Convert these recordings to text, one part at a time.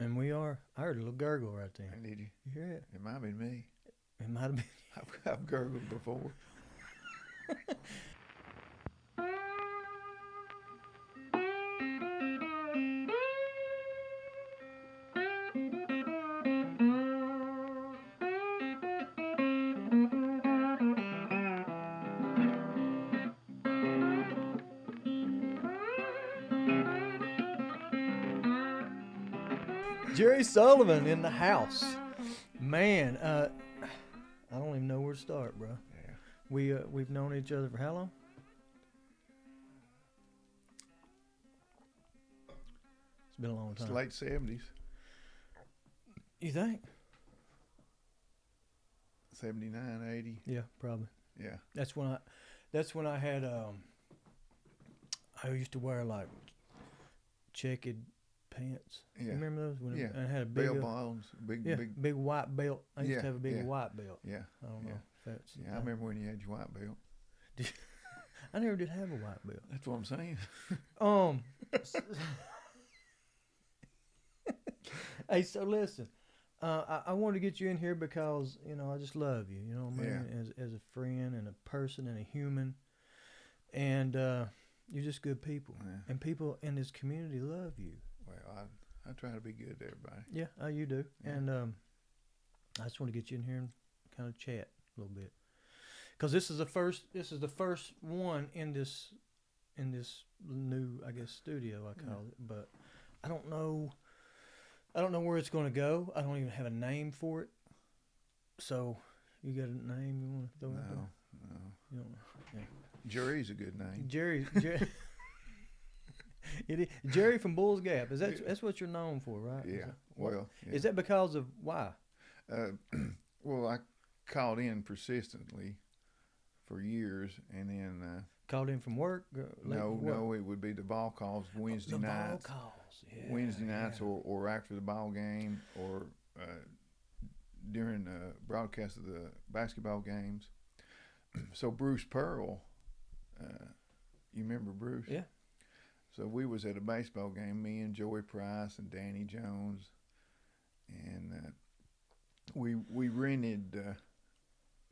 And we are. I heard a little gurgle right there. Did you? You hear it? It might be me. It might have been. I've gurgled before. Jerry Sullivan in the house. Man, I don't even know where to start, bro. Yeah. We've known each other for how long? It's been a long It's time. late 70s. You think? 79, 80. Yeah, probably. Yeah. That's when I had I used to wear like checkered pants. Yeah. You remember those? Yeah. I had a big Bell bottoms. Big. white belt. I used Yeah, to have a big yeah. white belt. Yeah. I don't know Yeah. if that's. Yeah, I remember when you had your white belt. I never did have a white belt. That's what I'm saying. Um. Hey, so listen. I wanted to get you in here because I just love you. You know what I mean? Yeah. As a friend and a person and a human, and you're just good people. Yeah. And people in this community love you. Well, I try to be good to everybody. Yeah, you do. Yeah. And I just want to get you in here and kind of chat a little bit, because this is the first one in this new, I guess, studio I call it. But I don't know where it's going to go. I don't even have a name for it. So you got a name you want to throw out there? No. You don't know. Yeah. Jerry's a good name. Jerry. It is Jerry from Bull's Gap. That's what you're known for, right? Yeah. Well. Yeah. Is that because of why? Well, I called in persistently for years, and then Called in from work? no, it would be the ball calls Wednesday the nights. ball calls. Yeah, Wednesday nights, yeah. or after the ball game, or during the broadcast of the basketball games. So Bruce Pearl, you remember Bruce? Yeah. So we was at a baseball game, me and Joey Price and Danny Jones, and we rented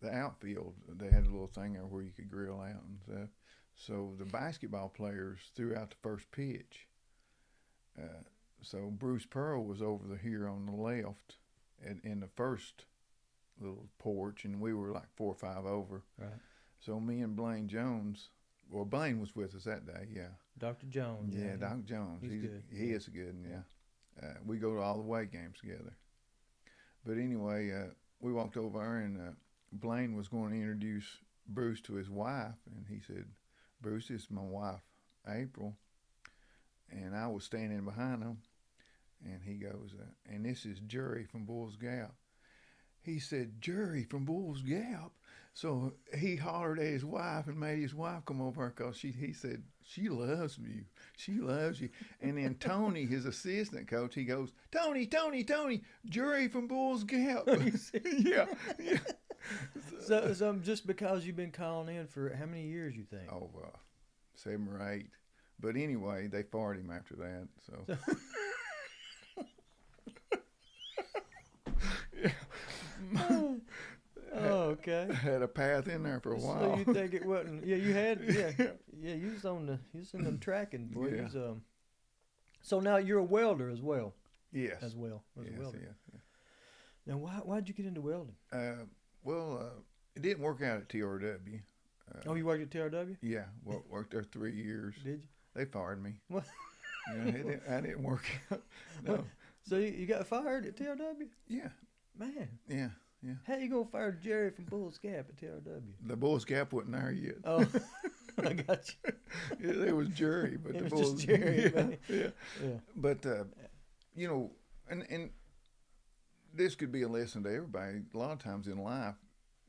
the outfield. They had a little thing there where you could grill out and stuff. So the basketball players threw out the first pitch. So Bruce Pearl was over here on the left in the first little porch, and we were like 4 or 5 over. Right. So me and Blaine Jones, well, Blaine was with us that day, yeah. Dr. Jones. Yeah, Dr. Jones. He's good. He is good, yeah. We go to all the away games together. But anyway, we walked over there, and Blaine was going to introduce Bruce to his wife, and he said, "Bruce, this is my wife, April." And I was standing behind him, and he goes, "And this is Jerry from Bull's Gap." He said, "Jerry from Bull's Gap." So he hollered at his wife and made his wife come over because he said, "She loves you. She loves you." And then Tony, his assistant coach, he goes, Tony, Jerry from Bull's Gap." Yeah. So just because you've been calling in for how many years, you think? Oh, 7 or 8. But anyway, they fired him after that. So. Oh, okay. Had a path in there for a while. So you think it wasn't? Yeah, you had. Yeah. You was in the tracking, boy. Yeah. So now you're a welder as well. Yes. As well. As Yes, a welder. yeah. Now, why'd you get into welding? Well, it didn't work out at TRW. Oh, you worked at TRW? Yeah, worked there 3 years. Did you? They fired me. What? I didn't work out. No. So you got fired at TRW? Yeah. Man. Yeah. How you gonna fire Jerry from Bull's Gap at TRW? The Bull's Gap wasn't there yet. Oh, I got you. Yeah, it was Jerry, but It the was Bull's just Jerry. Yeah. Yeah. But and this could be a lesson to everybody. A lot of times in life,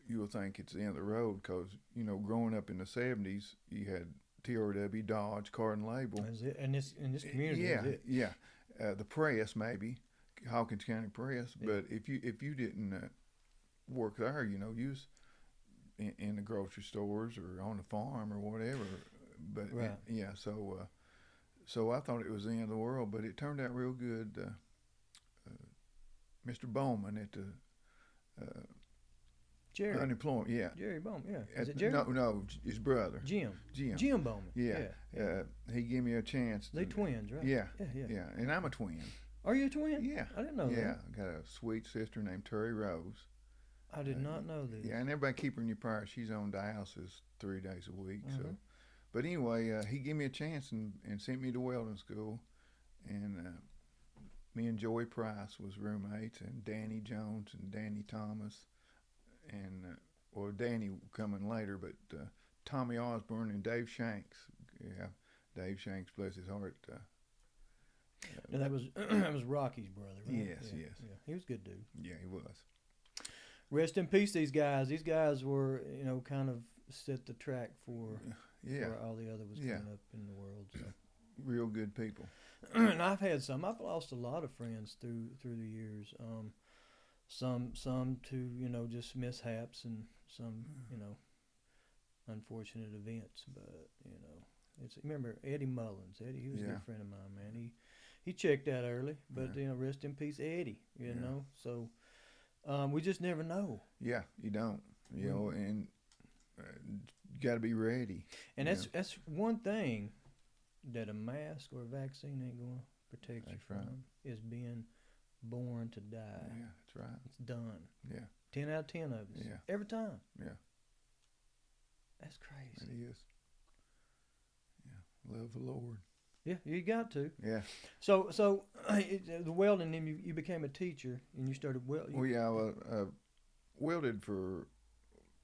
you'll think it's the end of the road because growing up in the '70s, you had TRW, Dodge, Card and Label. That's it. And in this community, Yeah, that's it. yeah. The press maybe, Hawkins County Press. Yeah. But if you didn't work there, you was in the grocery stores or on the farm or whatever. But Right. So I thought it was the end of the world, but it turned out real good. Mr. Bowman at the Jerry. unemployment. Yeah. Jerry Bowman. Yeah. Is At- it Jerry? No, his brother. Jim. Jim. Jim Bowman. Yeah. He gave me a chance. They twins, right? Yeah. Yeah. Yeah. And I'm a twin. Are you a twin? Yeah. I didn't know Yeah. that. I got a sweet sister named Terry Rose. I did not know this. Yeah, and everybody keep her in your prayers. She's on dialysis 3 days a week. So, Mhm. but anyway, he gave me a chance and sent me to welding school, and me and Joey Price was roommates, and Danny Jones and Danny Thomas, and well, Danny coming later, but Tommy Osborne and Dave Shanks. Yeah, Dave Shanks, bless his heart. And that was that was Rocky's brother, right? Yes, yeah, yes. Yeah. He was a good dude. Yeah, he was. Rest in peace, these guys. These guys were, kind of set the track for Yeah, where all the other was Yeah. coming up in the world. So. real good people. And I've had some. I've lost a lot of friends through the years. Some to just mishaps, and some unfortunate events. But remember Eddie Mullins. Eddie, he was a Yeah. good friend of mine, man. He checked out early, but Yeah. rest in peace, Eddie. You Yeah. know, so we just never know. Yeah, you don't. You Mm. know, and you got to be ready. And Yeah. that's one thing that a mask or a vaccine ain't going to protect you That's from right. is being born to die. Yeah, that's right. It's done. Yeah. 10 out of 10 of us. Yeah. Every time. Yeah. That's It crazy. is. Yeah, love the Lord. Yeah, you got to. Yeah. So the welding, then you became a teacher and you started welding. Well, yeah, I welded for.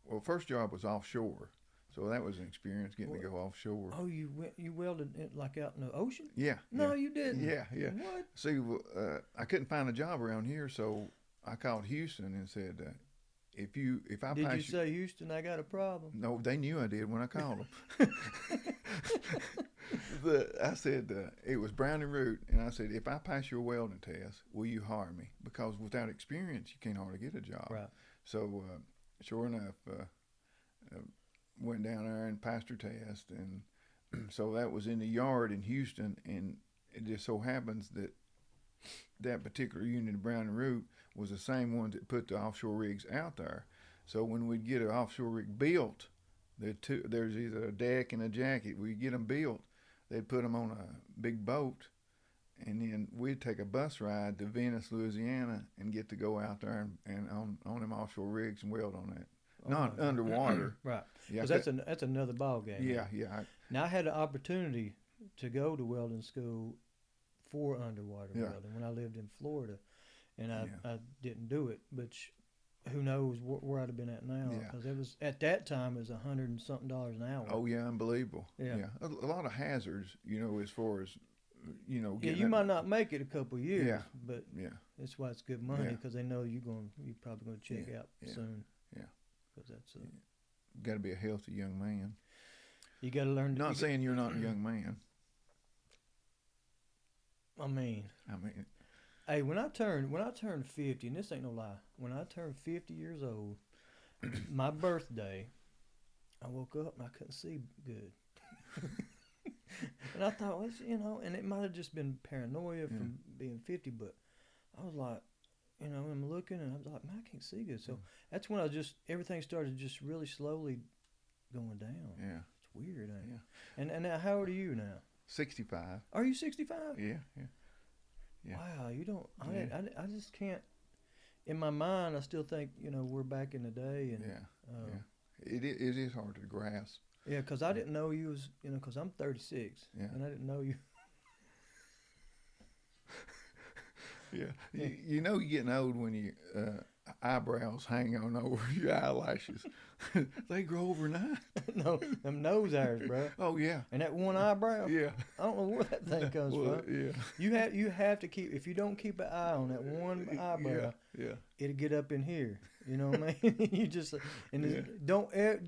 Well, first job was offshore, so that was an experience getting to go offshore. Oh, you welded it like out in the ocean? Yeah. No, yeah. you didn't. Yeah, yeah. What? See, I couldn't find a job around here, so I called Houston and said, if I Did pass you say, Houston, I got a problem? No, they knew I did when I called them. I said, it was Brown and Root, and I said, if I pass your welding test, will you hire me? Because without experience, you can't hardly get a job. Right. So, sure enough, went down there and passed her test, and so that was in the yard in Houston, and it just so happens that that particular unit of Brown and Root was the same ones that put the offshore rigs out there. So when we'd get an offshore rig built, there's either a deck and a jacket. We'd get them built. They'd put them on a big boat, and then we'd take a bus ride to Venice, Louisiana, and get to go out there and on them offshore rigs and weld on that. Not underwater. Right. Yeah, Because that's another ball game. yeah, yeah. Now I had the opportunity to go to welding school for underwater Yeah. welding when I lived in Florida, and I Yeah. didn't do it. But who knows where I'd have been at now? Yeah. Because it was at that time it was $100 and something an hour. Oh yeah, unbelievable. Yeah. A lot of hazards, as far as Yeah, getting you it- might not make it a couple of years, Yeah. but Yeah, that's why it's good money Yeah. because they know you're probably going to check Yeah. out Yeah. soon. Yeah. Because that's got to be a healthy young man. you got to learn. Not saying you're not a young man. I mean, hey, when I turned 50, and this ain't no lie, when I turned 50 years old, my birthday, I woke up and I couldn't see good. And I thought, and it might have just been paranoia from being 50, but I was like, I'm looking and I was like, man, I can't see good. So that's when everything started just really slowly going down. Yeah. It's weird, ain't it? Yeah. And now, how old are you now? 65. Are you 65? Yeah. Yeah. Wow, you don't. Yeah. I just can't. In my mind, I still think we're back in the day, and Yeah. It is hard to grasp. yeah, because I didn't know you was because I'm 36, Yeah. and I didn't know you. Yeah. You're getting old when your eyebrows hang on over your eyelashes. They grow overnight. No, them nose hairs, bro, Oh yeah. and that one eyebrow. Yeah. I don't know where that thing comes Well, from. yeah. You have to keep. If you don't keep an eye on that one eyebrow, Yeah. it'll get up in here. You know what I mean? You just Yeah.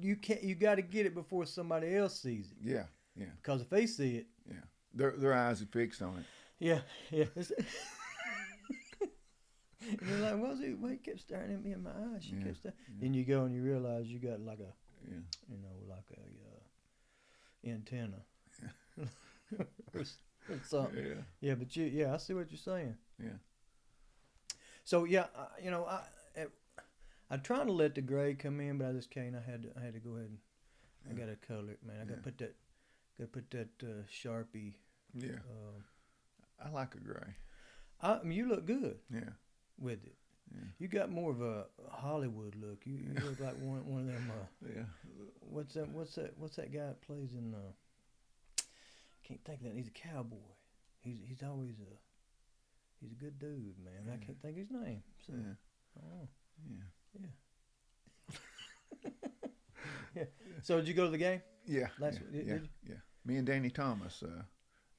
you can't. You got to get it before somebody else sees it. Yeah. Yeah. Because if they see it, Yeah. Their eyes are fixed on it. yeah. And you're like, well, he kept staring at me in my eyes. She Yeah, kept staring. yeah. Then you go and you realize you got like a, Yeah. like a antenna. or something. Yeah. Yeah, but I see what you're saying. Yeah. So yeah, I tried to let the gray come in, but I just can't. I had to go ahead and I gotta color it, man. I gotta put that Sharpie. Yeah. I like a gray. I mean, you look good. Yeah. With it. Yeah. You got more of a Hollywood look. You look like one of them. Yeah. What's that guy that plays in? Can't think of that. He's a cowboy. He's always he's a good dude, man. Yeah. I can't think of his name. So, Yeah. oh. Yeah. Yeah. So did you go to the game? Yeah. Did you? Yeah. Me and Danny Thomas.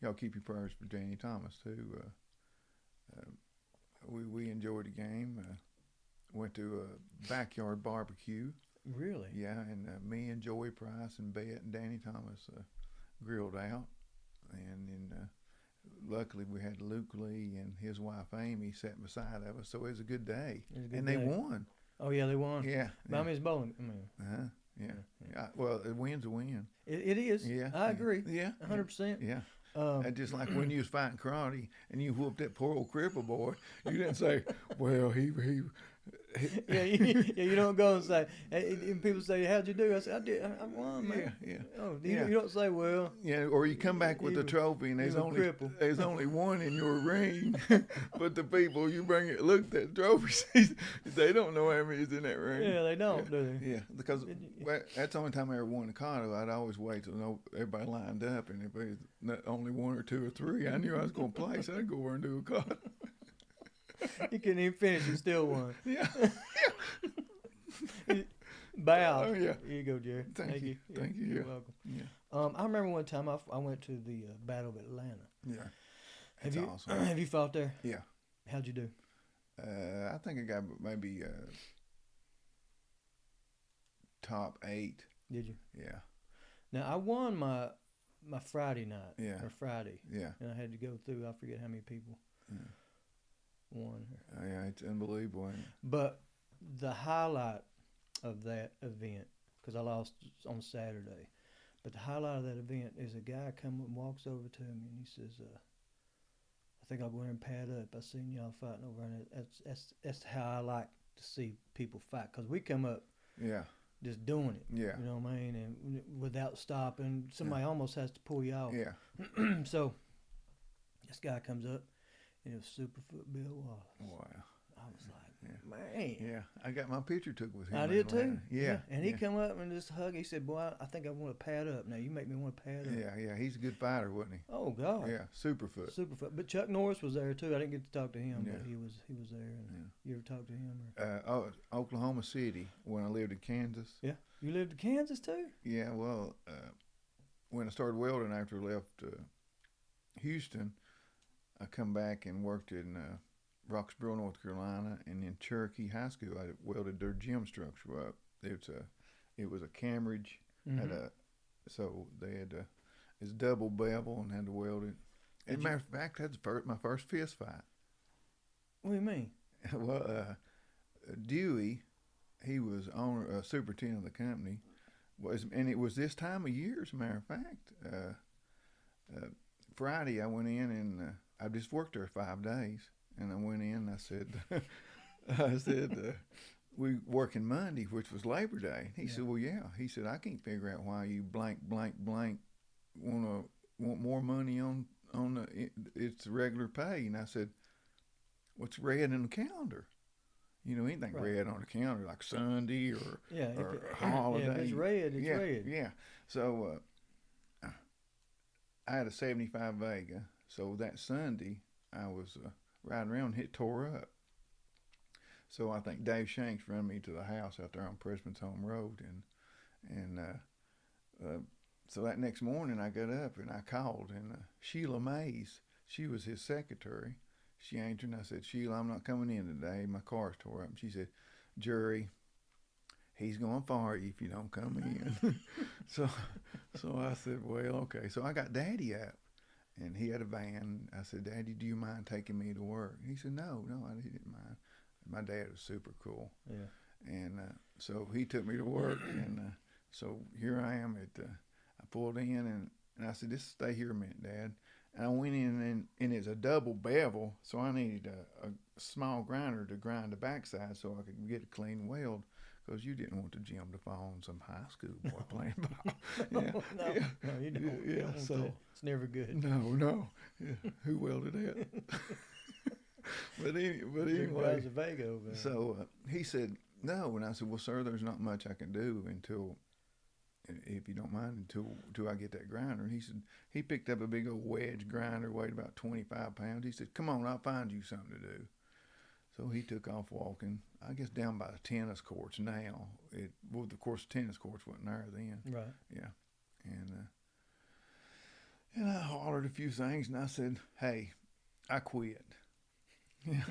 Y'all keep your prayers for Danny Thomas too. We enjoyed the game. Went to a backyard barbecue. Really? Yeah, and me and Joey Price and Bet and Danny Thomas grilled out, and then luckily we had Luke Lee and his wife Amy sat beside of us, so it was a good day. They won. Oh yeah, they won. Yeah. Miami's bowling. I mean. Yeah. Well, a win's a win. It is. Yeah. I agree. Yeah. 100%. Yeah. Just like when you was fighting karate and you whooped that poor old cripple boy, you didn't say, "Well, he." You don't go and say. And people say, "How'd you do?" I said, "I did. I won, man." Yeah. Oh, you don't say, "Well." Yeah, or you come back with the trophy and there's only one in your ring, but the people you bring it look at the trophy, they don't know how many is in that ring. Yeah, they don't, do they? Yeah, because that's the only time I ever won a Cotto. I'd always wait till everybody lined up, and if it was only one or two or three, I knew I was going to play, so I'd go over and do a Cotto. You couldn't even finish, you still won. Yeah. Bow. Oh, yeah. Here you go, Jerry. Thank you. Thank you. You're welcome. Yeah. I remember one time I went to the Battle of Atlanta. Yeah. That's awesome. Have you fought there? Yeah. How'd you do? I think I got maybe top 8. Did you? Yeah. Now, I won my Friday night. Yeah. Or Friday. Yeah. And I had to go through, I forget how many people won. Yeah, it's unbelievable. Ain't it? But the highlight of that event, because I lost on Saturday, but the highlight of that event is a guy comes and walks over to me and he says, I think I'll go in and pad up. I seen y'all fighting over there. That's how I like to see people fight, because we come up just doing it. Yeah. You know what I mean? And without stopping, somebody almost has to pull you off. Yeah. So this guy comes up, and it was Superfoot Bill Wallace. Wow. I was like, man. Yeah, I got my picture took with him. I did too. Yeah. And he come up and just hug. He said, boy, I think I want to pad up. Now, you make me want to pad up. Yeah, he's a good fighter, wasn't he? Oh, God. Yeah, Superfoot. But Chuck Norris was there too. I didn't get to talk to him, Yeah. but he was there. And you ever talked to him? Or? Oklahoma City, when I lived in Kansas. Yeah. You lived in Kansas too? Yeah, well, when I started welding after I left Houston, I come back and worked in Roxborough, North Carolina, and in Cherokee High School, I welded their gym structure up. It was a Cambridge, so they had it's double bevel and had to weld it. As a matter of fact, that's my first fist fight. What do you mean? Well, Dewey, he was owner, superintendent of the company, and it was this time of year. As a matter of fact, Friday I went in and I just worked there 5 days. And I went in and I said, we working Monday, which was Labor Day. He said, well, yeah. He said, I can't figure out why you blank want more money on it's regular pay. And I said, what's red in the calendar? You know, anything red on the calendar, like Sunday or holiday. Yeah, if it's red, it's red. Yeah. So I had a 75 Vega. So that Sunday, I was riding around and it tore up. So I think Dave Shanks ran me to the house out there on Pressman's Home Road, and so that next morning I got up and I called, and Sheila Mays, she was his secretary. She answered and I said, Sheila, I'm not coming in today. My car's tore up. And she said, Jerry, he's going to fire you if you don't come in. so I said, well, okay. So I got Daddy out. And he had a van. I said, Daddy, do you mind taking me to work? He said, no, I didn't mind. My dad was super cool. Yeah. And so he took me to work. And so here I am. I pulled in and I said, just stay here a minute, Dad. And I went in and it's a double bevel, so I needed a small grinder to grind the backside so I could get a clean weld. Because you didn't want the gym to fall on some high school boy playing ball. Yeah, no, you don't. You don't want that. It's never good. No. Yeah. Who welded that? but anyway, so he said no, and I said, well, sir, there's not much I can do until, if you don't mind, until I get that grinder. And he said he picked up a big old wedge grinder, weighed about 25 pounds. He said, come on, I'll find you something to do. So he took off walking, I guess down by the tennis courts now. Of course, the tennis courts wasn't there then. Right. Yeah. And I hollered a few things, and I said, hey, I quit. Yeah.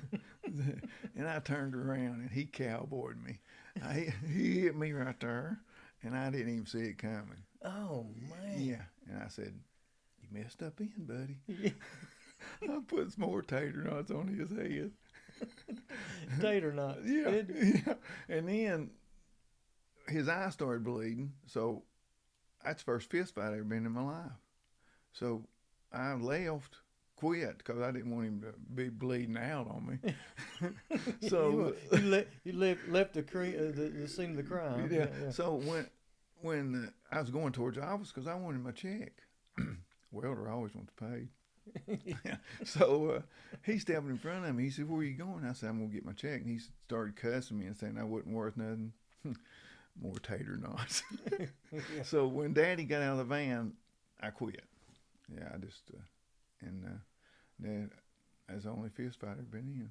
And I turned around, and he cowboyed me. He hit me right there, and I didn't even see it coming. Oh, man. Yeah. And I said, you messed up in, buddy. Yeah. I put some more tater knots on his head. Tater knots. Yeah. And then his eye started bleeding. So that's the first fist fight I've ever been in my life. So I left, quit, because I didn't want him to be bleeding out on me. So you left the scene of the crime. Yeah. So when I was going towards the office, because I wanted my check. Welder always wants paid. So he stepped in front of me. He said, where are you going? I said, I'm going to get my check. And he started cussing me and saying I wasn't worth nothing. More tater knots. Yeah. So when Daddy got out of the van, I quit. Yeah, I just, that's the only fist fight I've been in.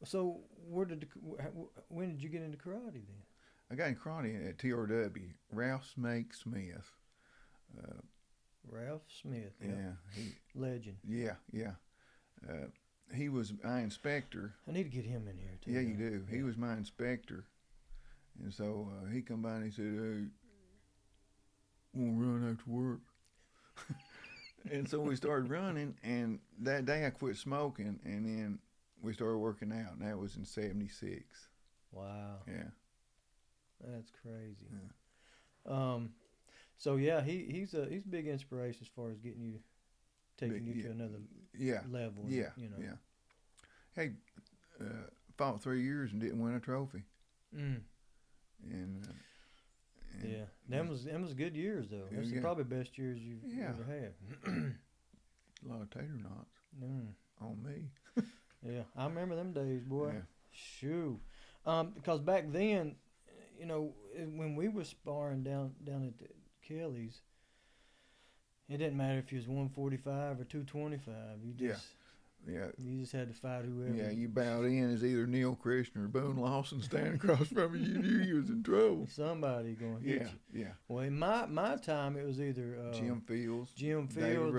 So when did you get into karate then? I got in karate at TRW, Ralph Snake Smith. Ralph Smith. Yeah. Legend. Yeah. He was my inspector. I need to get him in here too. Yeah, you do. Yeah. He was my inspector. And so he come by and he said, hey, want to run after work? And so we started running, and that day I quit smoking, and then we started working out, and that was in 76. Wow. Yeah. That's crazy. Yeah. So yeah, he's a big inspiration as far as taking you to another level. Yeah. You know. Yeah. Hey, fought 3 years and didn't win a trophy. Mm. And yeah, them was good years though. That's probably the best years you've ever had. A lot of tater knots on me. Yeah, I remember them days, boy. Yeah. Shoo. Because back then, you know, when we were sparring down at the Kelly's, it didn't matter if you was 145 or 225. You just had to fight whoever. Yeah, you bowed in as either Neil Christian or Boone Lawson standing across from you. You knew you was in trouble. Somebody going to hit you. Yeah. Well, in my time, it was either Jim Fields, David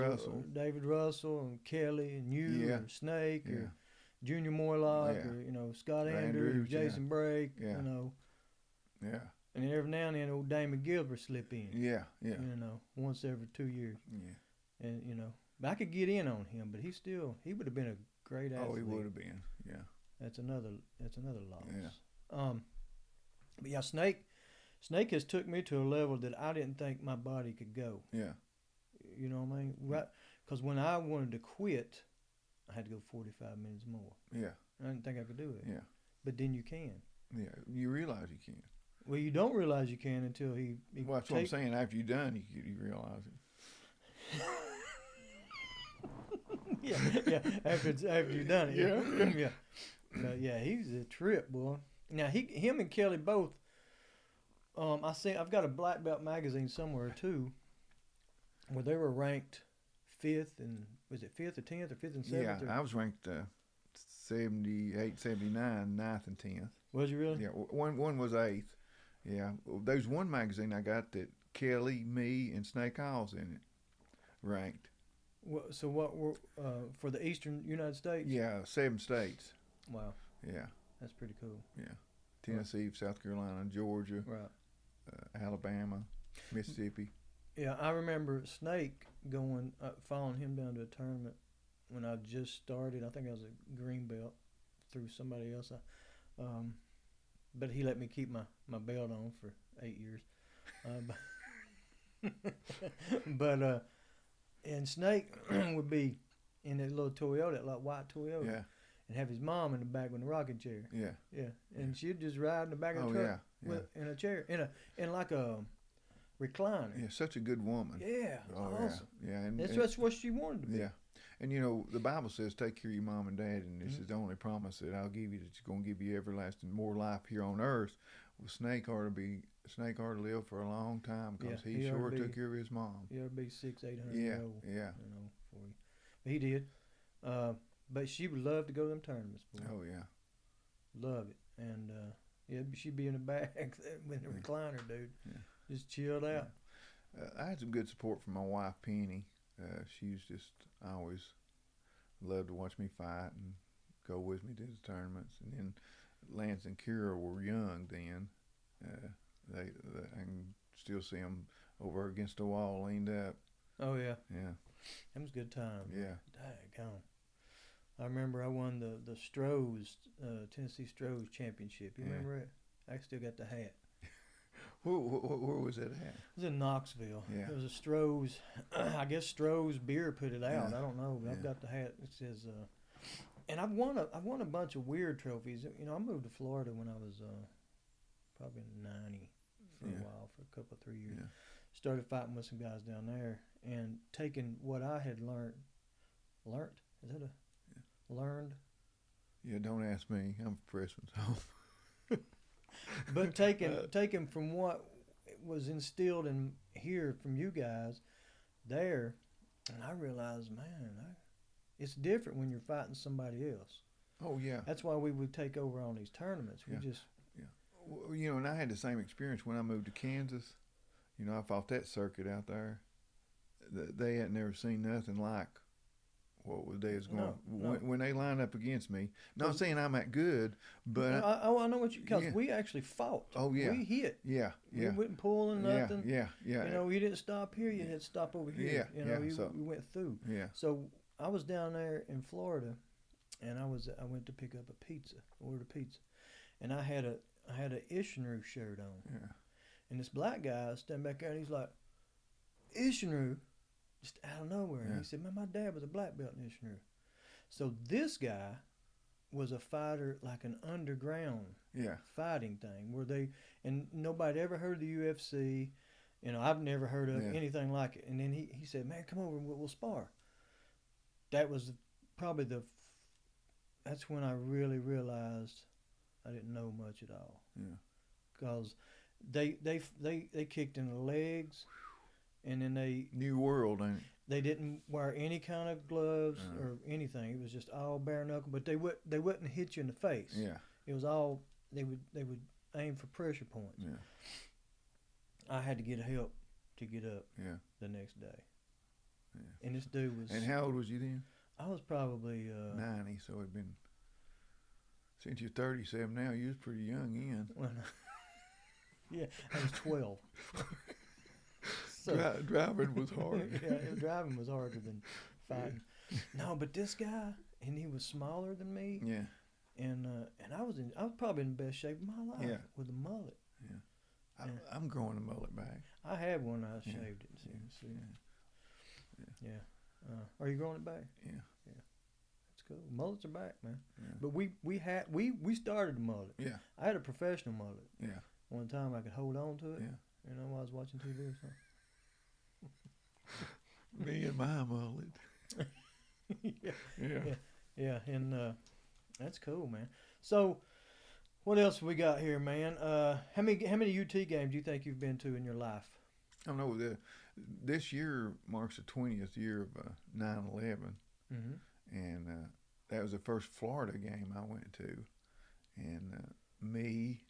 Russell, and Kelly, and you, or Snake, or Junior Morlock, or Scott Andrews, Jason Brake, Yeah. And then every now and then, old Damon Gilbert slip in. Yeah. Once every 2 years. Yeah. And but I could get in on him, but he would have been a great athlete. Oh, he would have been. Yeah. That's another loss. Yeah. But yeah, Snake has took me to a level that I didn't think my body could go. Yeah. You know what I mean? Right? Because when I wanted to quit, I had to go 45 minutes more. Yeah. I didn't think I could do it. Yeah. But then you can. Yeah. You realize you can. Well, you don't realize you can until he well, that's what I'm saying. After you're done, you realize it. yeah. After you're done it. Yeah. But yeah, he's a trip, boy. Now him and Kelly both. I've got a black belt magazine somewhere too, where they were ranked 5th and was it 5th or 10th or 5th and 7th? Yeah, I was ranked 78, 79, 9th and 10th. Was you really? Yeah, one was 8th. Yeah, there's one magazine I got that Kelly, me, and Snake Isles in it, ranked. So what were for the Eastern United States? Yeah, 7 states. Wow. Yeah. That's pretty cool. Yeah, Tennessee, South Carolina, Georgia, Alabama, Mississippi. Yeah, I remember Snake going, following him down to a tournament when I just started. I think I was a green belt through somebody else. But he let me keep my belt on for 8 years. And Snake would be in that little Toyota, that little white Toyota, Yeah. and have his mom in the back with a rocking chair. Yeah. Yeah, and she'd just ride in the back of the truck in a chair, in like a recliner. Yeah, such a good woman. Yeah, awesome. Yeah, and that's what she wanted to be. Yeah, and you know the Bible says, "Take care of your mom and dad," and this is the only promise that I'll give you, that you're gonna give you everlasting more life here on earth. Well, Snake ought to live for a long time, because he sure took care of his mom. He ought to be 600-800 years old. Yeah. You know, for you. But he did. But she would love to go to them tournaments. Boy. Oh yeah. Love it, and she'd be in the back with the recliner, dude. Yeah. Just chilled out. I had some good support from my wife, Penny. She's just always loved to watch me fight and go with me to the tournaments. And then Lance and Kira were young then. I can still see them over against the wall, leaned up. Oh yeah. Yeah. That was a good time. Yeah. Daggone. I remember I won the Strohs, Tennessee Strohs Championship. You remember it? I still got the hat. Where was it at? It was in Knoxville. Yeah. It was a Strohs. I guess Strohs beer put it out. Yeah. I don't know, but I've got the hat. It says, and I've won a bunch of weird trophies. You know, I moved to Florida when I was probably 90 for a while, for a couple of 3 years. Yeah. Started fighting with some guys down there and taking what I had learned. Is that a learned? Yeah, don't ask me. I'm a freshman, so. But taking from what was instilled in here from you guys there, and I realized, man, it's different when you're fighting somebody else. Oh yeah. That's why we would take over on these tournaments. We just Well, you know, and I had the same experience when I moved to Kansas. You know, I fought that circuit out there. They had never seen nothing like what they was going. No. When they line up against me, not saying I'm that good, but I know what you, because we actually fought. Oh yeah, we hit. Yeah. We wouldn't pull and nothing. Yeah. You know, you didn't stop here. You had to stop over here. Yeah. You know, we went through. Yeah. So I was down there in Florida, and I went to pick up a pizza, ordered a pizza, and I had a Ishinu shirt on. Yeah. And this black guy standing back there, and he's like, Ishinu, just out of nowhere. Yeah. And he said, man, my dad was a black belt in Ishinu. So this guy was a fighter, like an underground fighting thing, where and nobody ever heard of the UFC. You know, I've never heard of anything like it. And then he said, man, come over and we'll spar. That was probably that's when I really realized I didn't know much at all. Yeah. Because they kicked in the legs, and then New world, ain't it? They didn't wear any kind of gloves or anything. It was just all bare knuckle. But they wouldn't hit you in the face. Yeah. It was all they would aim for pressure points. Yeah. I had to get help to get up. Yeah. The next day. Yeah. And this dude was. And how old was you then? I was probably 90. So it'd been. Since you're 37 now, you was pretty young then. Well, yeah, I was 12. So, driving was hard. Driving was harder than fighting. No, but this guy, and he was smaller than me. Yeah. And I was probably in the best shape of my life with a mullet. Yeah. I'm growing a mullet back. I had one. I shaved it. See. Yeah. Are you growing it back? Yeah. That's cool. Mullets are back, man. Yeah. But we started the mullet. Yeah. I had a professional mullet. Yeah. One time I could hold on to it. Yeah. You know, while I was watching TV or something. Me and my mullet. Yeah, and that's cool, man. So, what else we got here, man? How many UT games do you think you've been to in your life? I don't know. This year marks the 20th year of 9/11, and that was the first Florida game I went to, and me,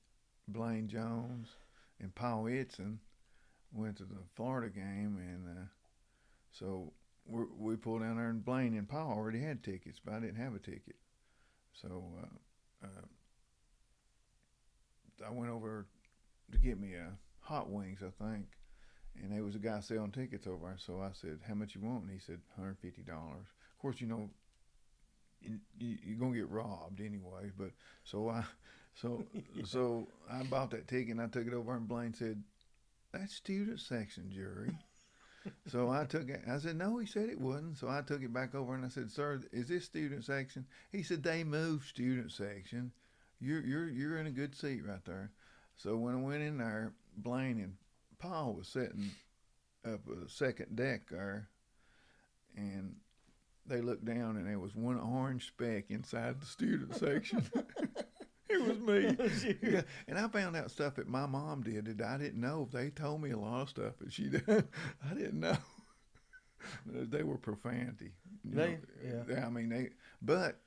Blaine Jones, and Paul Itson went to the Florida game, and so we pulled down there, and Blaine and Paul already had tickets, but I didn't have a ticket. So I went over to get me hot wings, I think, and there was a guy selling tickets over there. So I said, how much you want? And he said, $150. Of course, you know, you're going to get robbed anyway. But so I bought that ticket, and I took it over, and Blaine said, that's student section, Jerry. So I took it. I said, no, he said it wasn't. So I took it back over and I said, sir, is this student section? He said, they moved student section. You're in a good seat right there. So when I went in there, Blaine and Paul was sitting up a second deck there, and they looked down and there was one orange speck inside the student section. It was me. Yeah. And I found out stuff that my mom did that I didn't know. They told me a lot of stuff that she did. I didn't know. They were profanity. Yeah. I mean, but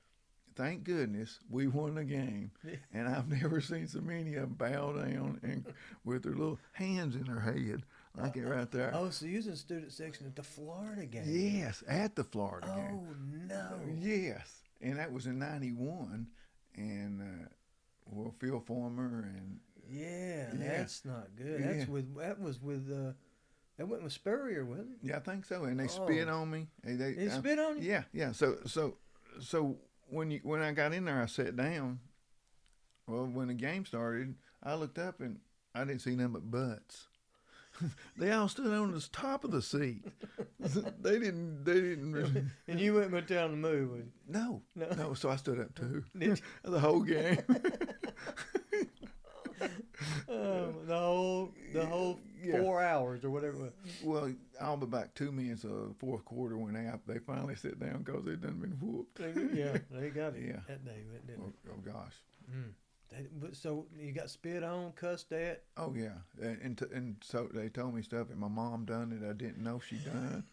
thank goodness we won the game. And I've never seen so many of them bow down and with their little hands in their head. Like it right there. Oh, so you was in student section at the Florida game? Yes, at the Florida game. Oh, no. Yes. And that was in 91. And, well, Phil Former and... Yeah, that's not good. Yeah. That went with Spurrier, wasn't it? Yeah, I think so. And they spit on me. They spit on you? Yeah. So when I got in there, I sat down. Well, when the game started, I looked up and I didn't see nothing but butts. They all stood on the top of the seat. They didn't. And you went down to move, was you? No. So I stood up too. Did you? The whole game. The whole 4 hours or whatever it was. Well, all but about 2 minutes of the fourth quarter when they finally sit down because they done been whooped. Yeah, they got it that day, didn't they? Oh gosh. Mm. So you got spit on, cussed at? Oh yeah, and so they told me stuff that my mom done that I didn't know she done.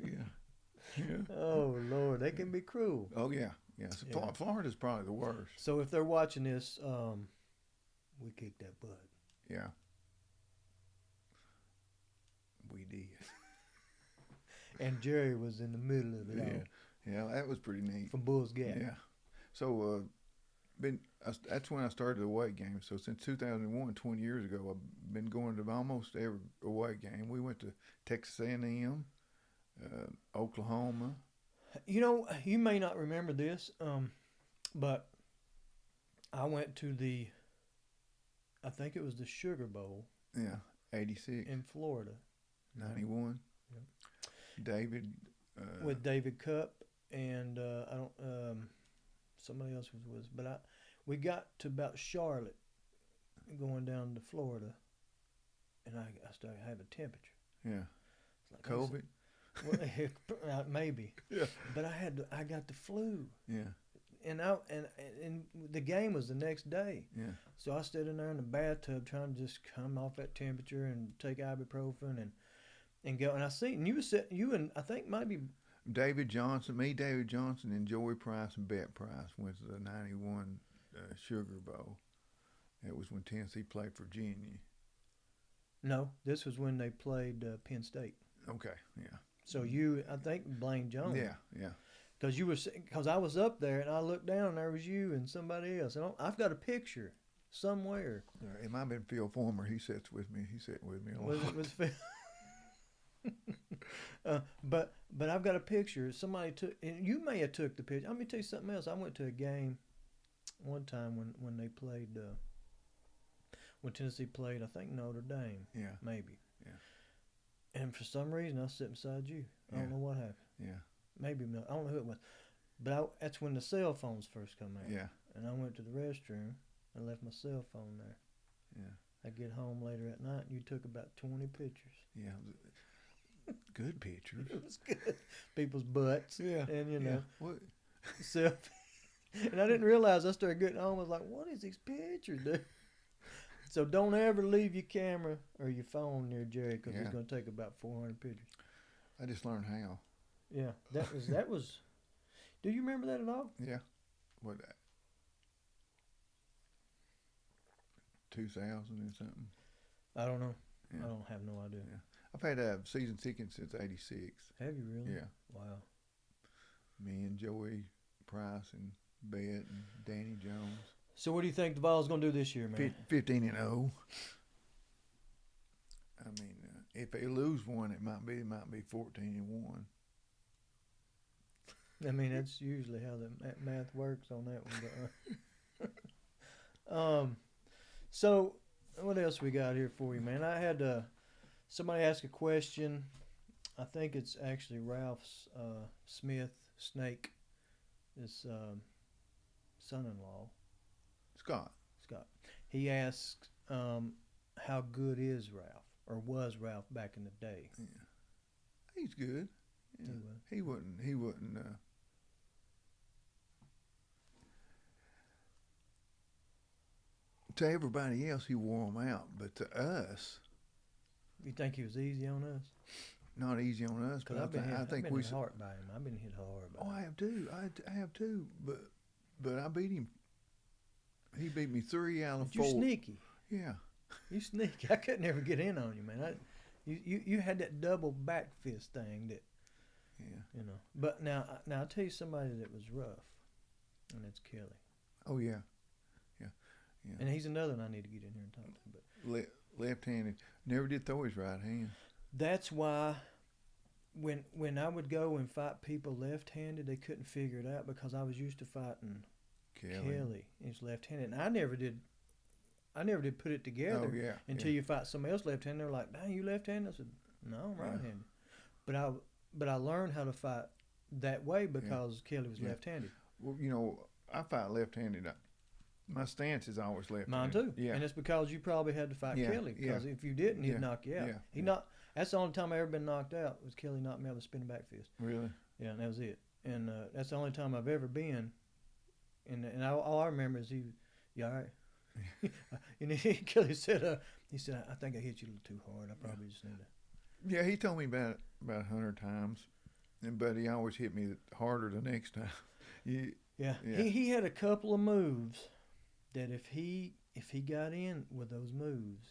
Yeah. Oh Lord, they can be cruel. Oh yeah. So Florida's probably the worst. So if they're watching this, we kicked that butt. Yeah. We did. And Jerry was in the middle of it all. Yeah, that was pretty neat. From Bull's Gap. Yeah. So that's when I started the away game. So since 2001, 20 years ago, I've been going to almost every away game. We went to Texas A&M, Oklahoma. You know, you may not remember this, but I went to I think it was the Sugar Bowl. Yeah, 86. In Florida. 91. Yep. David. With David Cupp and somebody else was, but we got to about Charlotte, going down to Florida, and I started having temperature. Yeah. Like, COVID. Well, maybe. Yeah. But I got the flu. Yeah. And the game was the next day. Yeah. So I stood in there in the bathtub trying to just come off that temperature and take ibuprofen and go. And I seen you and I think maybe David Johnson, and Joey Price and Bet Price went to the 91 Sugar Bowl. It was when Tennessee played Virginia. No, this was when they played Penn State. Okay, yeah. So I think Blaine Jones. Yeah. Because I was up there and I looked down and there was you and somebody else. And I've got a picture somewhere. It might have been Phil Former. He sits with me. He sat with me a lot. Was Phil? But I've got a picture. Somebody took, and you may have took the picture. Let me tell you something else. I went to a game one time when they played, when Tennessee played, I think Notre Dame. Yeah. Maybe. Yeah. And for some reason, I was sitting beside you. I don't know what happened. Yeah. Maybe not. I don't know who it was. But that's when the cell phones first come out. Yeah. And I went to the restroom and left my cell phone there. Yeah. I get home later at night and you took about 20 pictures. Yeah. Good pictures. It was good. People's butts. Yeah. And, you know. What? Selfie. And I didn't realize I started getting home. I was like, what is these pictures, dude? So don't ever leave your camera or your phone near Jerry because he's going to take about 400 pictures. I just learned how. Yeah. That was. Do you remember that at all? Yeah. What? 2000 and something. I don't know. Yeah. I don't have no idea. Yeah. I've had season tickets since '86. Have you really? Yeah. Wow. Me and Joey Price and Bet and Danny Jones. So what do you think the Vols going to do this year, man? 15-0. I mean, if they lose one, it might be 14-1. I mean, that's usually how the math works on that one. So what else we got here for you, man? I had somebody asked a question. I think it's actually Ralph's Smith Snake, his son-in-law, Scott. Scott. He asked, how good is Ralph, or was Ralph back in the day? Yeah. He's good. Yeah. He was. He wouldn't. To everybody else, he wore them out, but to us, You think he was easy on us? not easy on us. Because But I think I've been we. hit hard by him. I've been hit hard by Oh, him. I have too. I have too. But I beat him. He beat me 3 out of But 4. you sneaky. Yeah. You sneaky. I could never get in on you, man. You had that double back fist thing that, Yeah. But now I'll tell you somebody that was rough, and that's Kelly. Oh yeah. Yeah. And he's another one I need to get in here and talk to. But Left-handed. Never did throw his right hand. that's why when I would go and fight people left-handed, they couldn't figure it out because I was used to fighting Kelly. He's left-handed, and I never did put it together Oh yeah. until you fight somebody else left-handed. They're like, "Dang, you left-handed?" I said, "No, I'm Yeah. right-handed." But I learned how to fight that way because Kelly was Yeah. left-handed. Well, I fight left-handed. My stance is always left-handed. Mine too. Yeah. And it's because you probably had to fight Yeah, Kelly. Because if you didn't, he'd knock you out. Yeah. That's the only time I ever been knocked out was Kelly knocked me out with a spinning back fist. Really? Yeah, and that was it. And that's the only time I've ever been. And all I remember is you all right? And Kelly said, I think I hit you a little too hard. I probably just need to. Yeah, he told me about 100 times, but he always hit me harder the next time. Yeah. Yeah. He had a couple of moves that if he got in with those moves,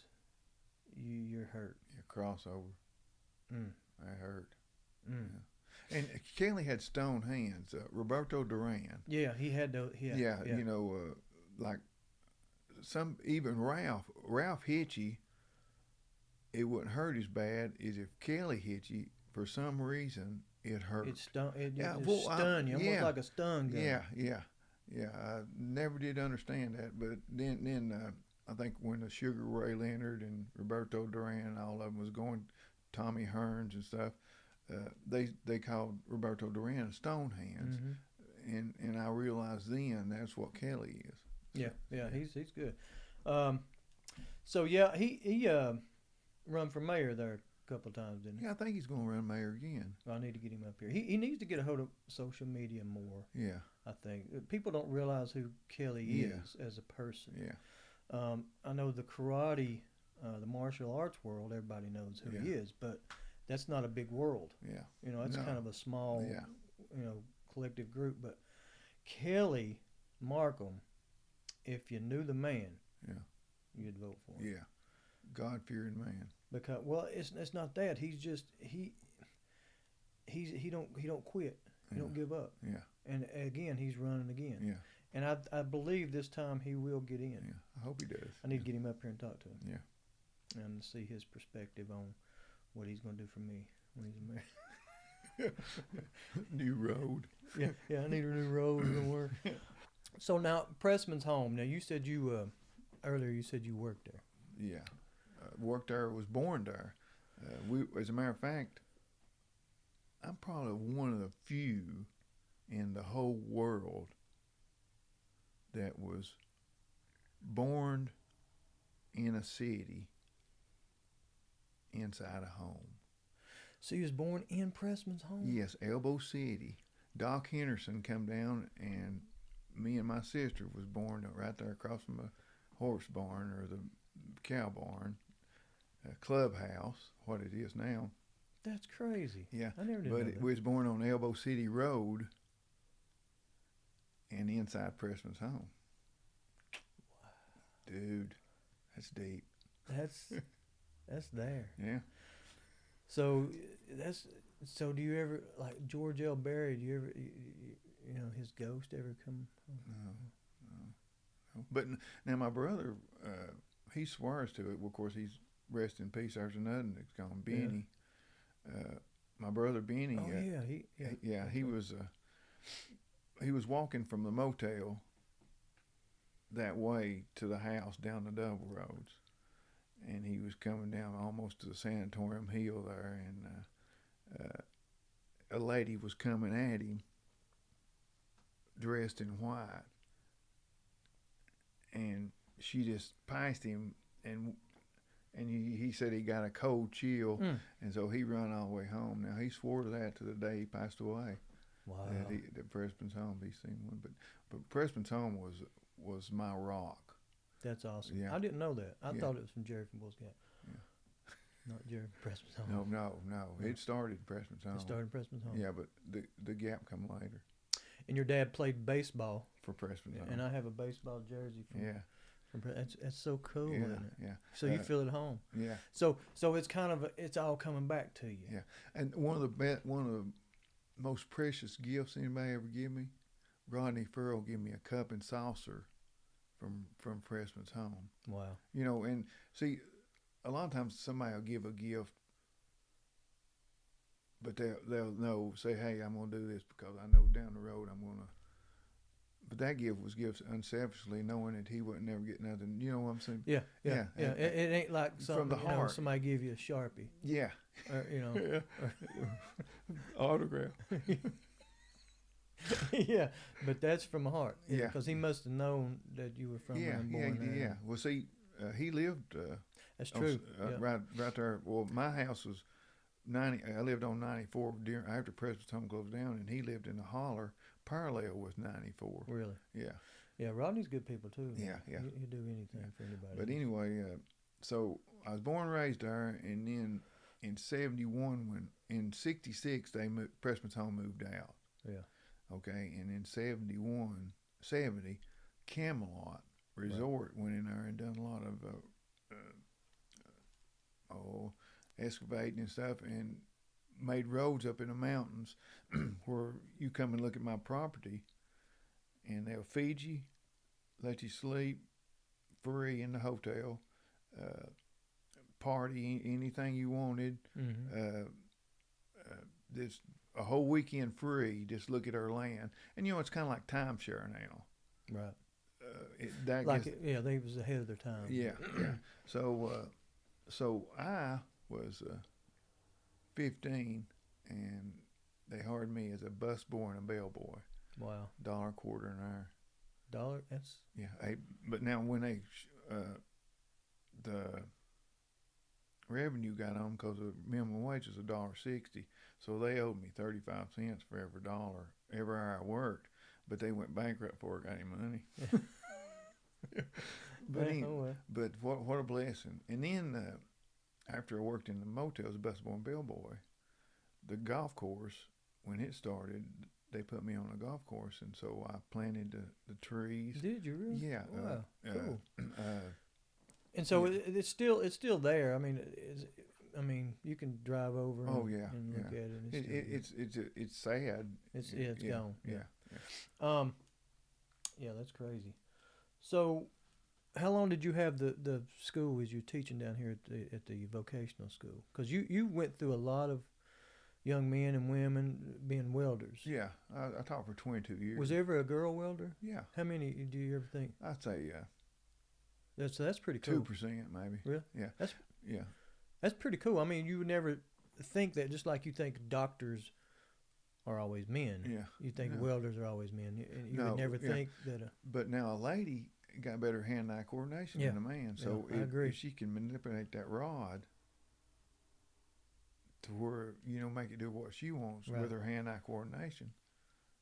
you're hurt. Yeah, crossover. That hurt. Mm. Yeah. And Kelly had stone hands. Roberto Duran. Yeah, he had those. Yeah. Like even Ralph hit you, it wouldn't hurt as bad as if Kelly hit you. For some reason, it hurt. It stun you, Yeah. almost like a stun gun. Yeah. I never did understand that, but then I think when the Sugar Ray Leonard and Roberto Duran, all of them was going, Tommy Hearns and stuff, they called Roberto Duran Stone Hands, and I realized then that's what Kelly is. Yeah, he's good. So yeah, he run for mayor there a couple of times, didn't he? Yeah, I think he's going to run mayor again. I need to get him up here. He needs to get a hold of social media more. Yeah. I think people don't realize who Kelly is as a person. Yeah. I know the karate, the martial arts world, everybody knows who he is, but that's not a big world. Yeah. It's kind of a small, Yeah. collective group. But Kelly Markham, if you knew the man, you'd vote for him. Yeah. God-fearing man. Because it's not that. He's just he don't quit. He don't give up. Yeah. And again, he's running again. Yeah. And I believe this time he will get in. Yeah. I hope he does. I need to get him up here and talk to him. Yeah. And see his perspective on what he's going to do for me when he's a mayor. New road. Yeah, I need a new road. Don't work. So now Pressman's home. Now you said earlier you said you worked there. Yeah. Worked there, was born there. As a matter of fact, I'm probably one of the few in the whole world that was born in a city inside a home. So you was born in Pressman's home? Yes, Elbow City. Doc Henderson come down, and me and my sister was born right there across from the horse barn or the cow barn. Clubhouse, what it is now. That's crazy. Yeah, I never did but know that. we was born on Elbow City Road and inside Pressman's home. Wow. Dude, that's deep. That's there. Yeah. So do you ever, like George L. Berry, do you ever, his ghost ever come? No. But now my brother, he swears to it. Well, of course, he's rest in peace. There's another that's gone, Benny. My brother Benny. He was walking from the motel that way to the house down the double roads, and he was coming down almost to the sanatorium hill there, and a lady was coming at him dressed in white, and she just passed him, and he said he got a cold chill, and so he run all the way home. Now he swore to that to the day he passed away. Wow. That Preston's home, he seen one, but Preston's home was my rock. That's awesome. Yeah. I didn't know that. I Yeah. thought it was from Jerry from Boy Scout. Yeah. Not Jerry from Preston's home. No. It started Preston's home. It started in Preston's home. Yeah, but the gap come later And your dad played baseball. for Preston's home. And I have a baseball jersey from. Yeah. That's so cool, Yeah. isn't it? Yeah. So you feel at home. Yeah. So it's kind of it's all coming back to you. Yeah. And one of the most precious gifts anybody ever give me, Rodney Furrow gave me a cup and saucer from Pressman's home. Wow. You know, and see, a lot of times somebody will give a gift, but they'll say, hey, I'm gonna do this because I know down the road I'm gonna. But that gift was given unselfishly, knowing that he wouldn't never get nothing. You know what I'm saying? Yeah. Yeah. It ain't like something the heart. somebody give you a Sharpie, Yeah. or Autograph. yeah, but that's from the heart. Yeah. Because he must have known that you were from Yeah. and Yeah. born there. Yeah. Well, see, he lived. That's true. Yeah. Right there. Well, my house was 90. I lived on 94 after President's home closed down, and he lived in a holler parallel with 94. Really? Yeah. Yeah, Rodney's good people too. Yeah, yeah. He'll do anything for anybody. But anyway, so I was born and raised there, and then in 71, in 66, Pressman's home moved out. Yeah. Okay, and in 70, Camelot Resort went in there and done a lot of excavating and stuff, and made roads up in the mountains where you come and look at my property, and they'll feed you, let you sleep free in the hotel, party anything you wanted, this a whole weekend free. Just look at our land, and it's kind of like timeshare now. Right. They was ahead of their time. Yeah, yeah. So I was 15, and they hired me as a busboy and a bellboy. Wow. $1 a quarter an hour. $1? That's Yeah. But now when the revenue got on, because the minimum wage was $1.60, so they owed me 35 cents for every dollar every hour I worked. But they went bankrupt before I got any money. But what a blessing. And then after I worked in the motels, busboy and bellboy, the golf course, when it started, they put me on a golf course, and so I planted the trees. Did you really? Yeah. Wow. Cool. And so it's still there. I mean, you can drive over. Oh, and, yeah, and look at it. It's sad. It's yeah, gone. Yeah. Yeah, that's crazy. So, how long did you have the school as you're teaching down here at the vocational school? Because you went through a lot of young men and women being welders. Yeah, I taught for 22 years. Was there ever a girl welder? Yeah. How many do you ever think? I'd say That's pretty cool. 2% maybe. Really? Yeah. That's pretty cool. I mean, you would never think that, just like you think doctors are always men. Yeah. You think welders are always men. You would never think that. But now a lady got better hand-eye coordination than a man. So I agree. if she can manipulate that rod to where, make it do what she wants with her hand-eye coordination.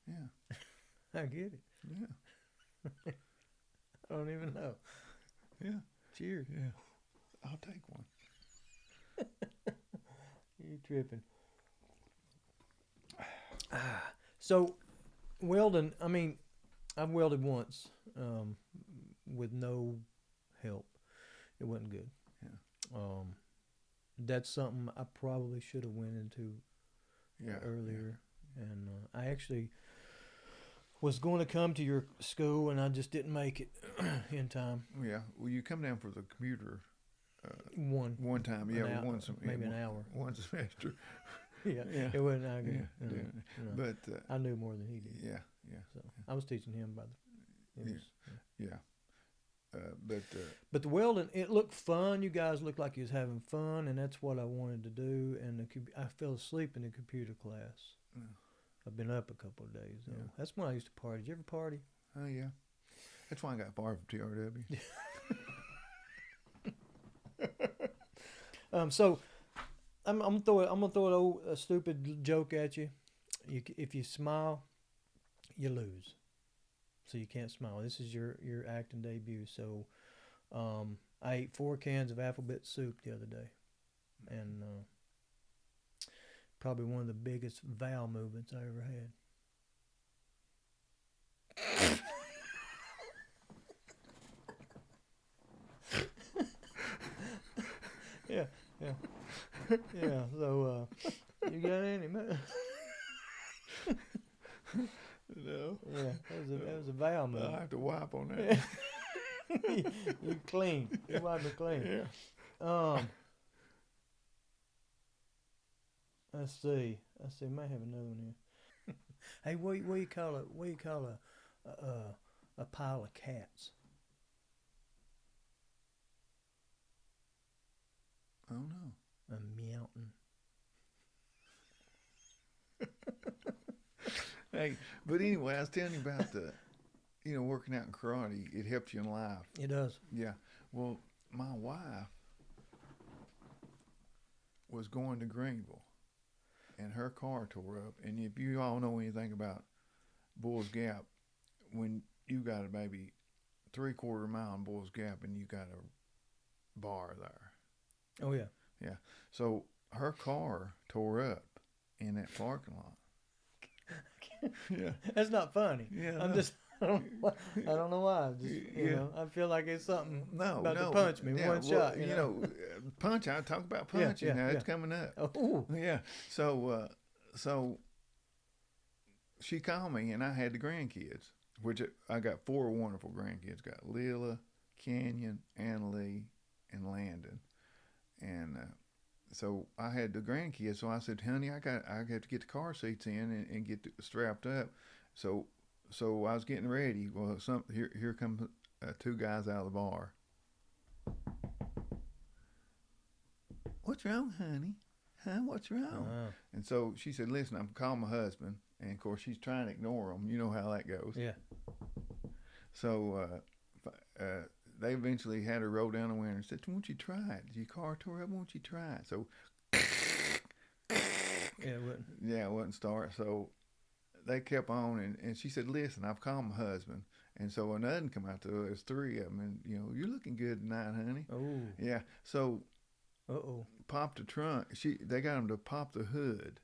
Yeah. I get it. Yeah. I don't even know. Yeah. Cheers. Yeah. I'll take one. You tripping. So, welding, I mean, I've welded once with no help. It wasn't good. Yeah. That's something I probably should have went into earlier. Yeah. And I actually was going to come to your school, and I just didn't make it in time. Yeah. Well, you come down for the commuter one time. Maybe an hour. One semester. Yeah. It wasn't that good. Yeah. But I knew more than he did. Yeah. So I was teaching him by Yeah. But the welding, it looked fun. You guys looked like you was having fun, and that's what I wanted to do. And I fell asleep in the computer class. Yeah. I've been up a couple of days though. Yeah. That's when I used to party. Did you ever party? Oh yeah, that's why I got fired from TRW. So I'm gonna throw a stupid joke at you. If you smile, you lose. So you can't smile. This is your acting debut. So I ate 4 cans of alphabet soup the other day, and probably one of the biggest vowel movements I ever had. Yeah. So you got any? No. Yeah, that was a vowel movement. I have to wipe on that. You clean. You wipe it clean. Yeah. Let's see. Might have another one here. Hey, what you call a pile of cats? I don't know. A mountain. Hey, but anyway, I was telling you about working out in karate. It helps you in life. It does. Yeah. Well, my wife was going to Greenville, and her car tore up. And if you all know anything about Bulls Gap, when you got a maybe 3/4 mile in Bulls Gap, and you got a bar there. Oh yeah. Yeah. So her car tore up in that parking lot. Yeah. That's not funny. Yeah. I don't know why. I feel like it's something about to punch me. One shot. Punch. I talk about punching. Yeah, It's coming up. Oh. Yeah. So she called me, and I had the grandkids, which I got 4 wonderful grandkids. Got Lila, Canyon, Annalie, and Landon, and so I had the grandkids. So I said, honey, I have to get the car seats in and get strapped up. So I was getting ready. Well, here come 2 guys out of the bar. What's wrong, honey? Huh? What's wrong? And so she said, listen, I'm calling my husband. And of course, she's trying to ignore him. You know how that goes. Yeah. So they eventually had her roll down the window and said, won't you try it? Your car tore up, won't you try it? So Yeah, it wouldn't. Yeah, it wouldn't start. So they kept on, and she said, listen, I've called my husband. And so another come out to her. There's 3 of them, and, you're looking good tonight, honey. Oh. Yeah, so Uh-oh. popped the trunk. They got them to pop the hood,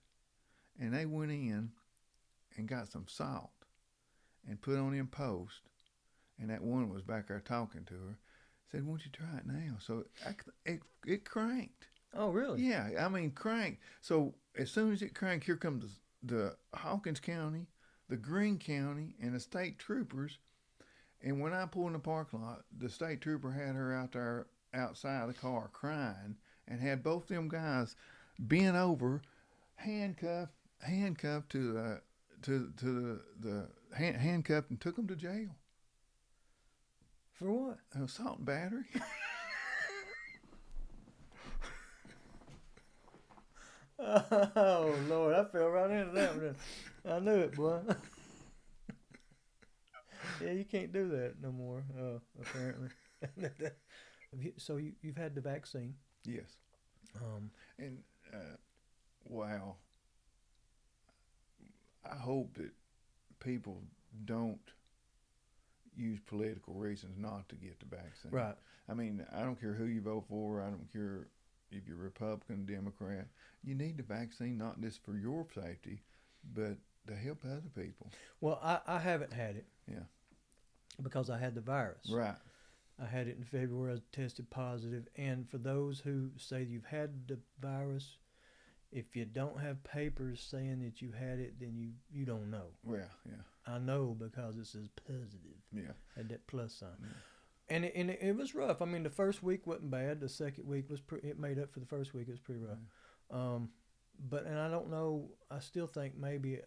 and they went in and got some salt and put on in post. And that one was back there talking to her. Said, won't you try it now? So it cranked. Oh, really? Yeah, I mean, cranked. So as soon as it cranked, here comes the Hawkins County, the Greene County, and the state troopers. And when I pulled in the parking lot, the state trooper had her out there outside the car crying, and had both them guys bent over, handcuffed to the handcuffed, and took them to jail. For what? Assault and battery. Oh, Lord, I fell right into that one. I knew it, boy. Yeah, you can't do that no more, apparently. So you've had the vaccine? Yes. And wow, I hope that people don't use political reasons not to get the vaccine. Right. I mean, I don't care who you vote for. I don't care if you're Republican, Democrat. You need the vaccine not just for your safety, but to help other people. Well, I haven't had it. Yeah. Because I had the virus. Right. I had it in February. I tested positive. And for those who say you've had the virus, if you don't have papers saying that you had it, then you don't know. Yeah, yeah. I know because it says positive. Yeah. Had that plus sign. Yeah. And it was rough. I mean, the first week wasn't bad. The second week was it made up for the first week. It was pretty rough. Yeah. And I don't know. I still think maybe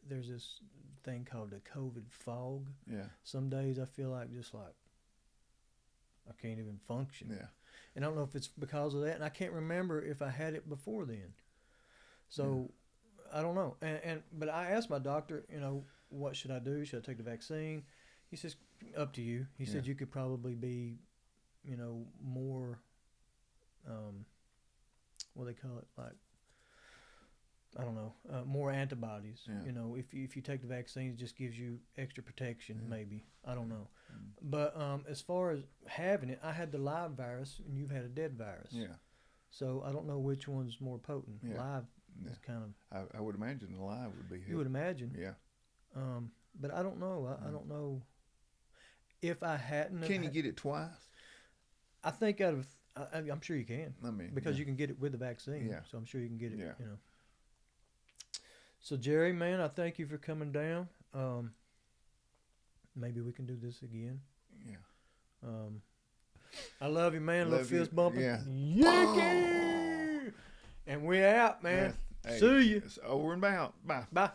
there's this thing called the COVID fog. Yeah. Some days I feel like just like I can't even function. Yeah. And I don't know if it's because of that, and I can't remember if I had it before then. So I don't know. But I asked my doctor, what should I do? Should I take the vaccine? He says, up to you. He said you could probably be, more, what do they call it, like, I don't know, more antibodies. Yeah. If you take the vaccine, it just gives you extra protection, maybe. I don't know. Mm. But as far as having it, I had the live virus, and you've had a dead virus. Yeah. So I don't know which one's more potent. Yeah. Live Yeah. is kind of. I would imagine the live would be. You would imagine. Yeah. But I don't know. I don't know if I hadn't. Can you get it twice? I think I'm sure you can. I mean, because you can get it with the vaccine. Yeah. So I'm sure you can get it. Yeah. So Jerry, man, I thank you for coming down. Maybe we can do this again. Yeah. I love you, man. Love Little fist you. bumping. Yeah. Yicky! And we out, man. Yeah. Hey, See you. It's over and out. Bye. Bye.